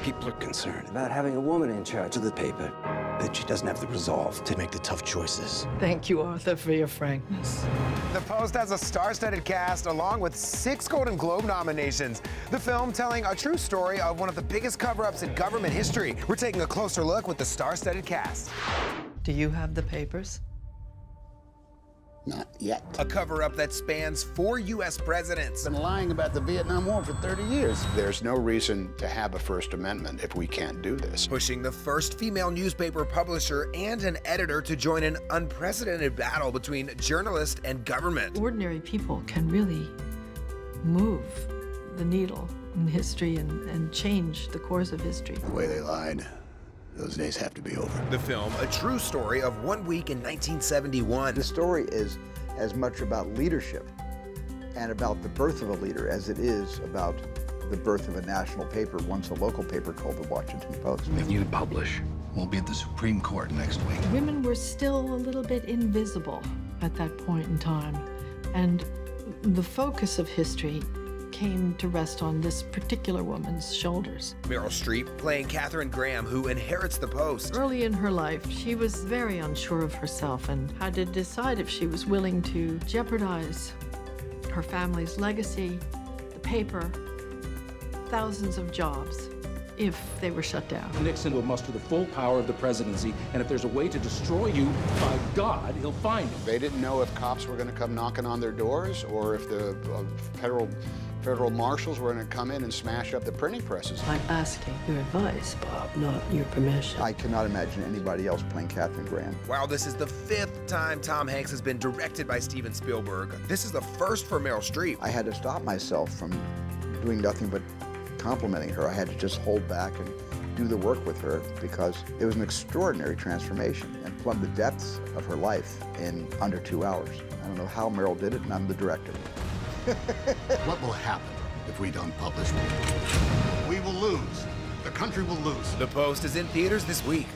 People are concerned about having a woman in charge of the paper, that she doesn't have the resolve to make the tough choices. Thank you, Arthur, for your frankness. The Post has a star-studded cast along with 6 Golden Globe nominations. The film telling a true story of one of the biggest cover-ups in government history. We're taking a closer look with the star-studded cast. Do you have the papers? Not yet. A cover-up that spans 4 U.S. presidents. Been lying about the Vietnam War for 30 years. There's no reason to have a First Amendment if we can't do this. Pushing the first female newspaper publisher and an editor to join an unprecedented battle between journalist and government. Ordinary people can really move the needle in history and change the course of history. The way they lied, those days have to be over. The film, a true story of one week in 1971. The story is as much about leadership and about the birth of a leader as it is about the birth of a national paper, once a local paper called the Washington Post. If you publish, we'll be at the Supreme Court next week. Women were still a little bit invisible at that point in time, and the focus of history came to rest on this particular woman's shoulders. Meryl Streep playing Katharine Graham, who inherits the Post. Early in her life, she was very unsure of herself and had to decide if she was willing to jeopardize her family's legacy, the paper, thousands of jobs, if they were shut down. Nixon will muster the full power of the presidency, and if there's a way to destroy you, by God, he'll find it. They didn't know if cops were going to come knocking on their doors or if the federal marshals were going to come in and smash up the printing presses. I'm asking your advice, Bob, not your permission. I cannot imagine anybody else playing Katharine Graham. While this is the 5th time Tom Hanks has been directed by Steven Spielberg, this is the first for Meryl Streep. I had to stop myself from doing nothing but complimenting her. I had to just hold back and do the work with her because it was an extraordinary transformation and plumbed the depths of her life in under 2 hours. I don't know how Meryl did it, and I'm the director. What will happen if we don't publish? We will lose. The country will lose. The Post is in theaters this week.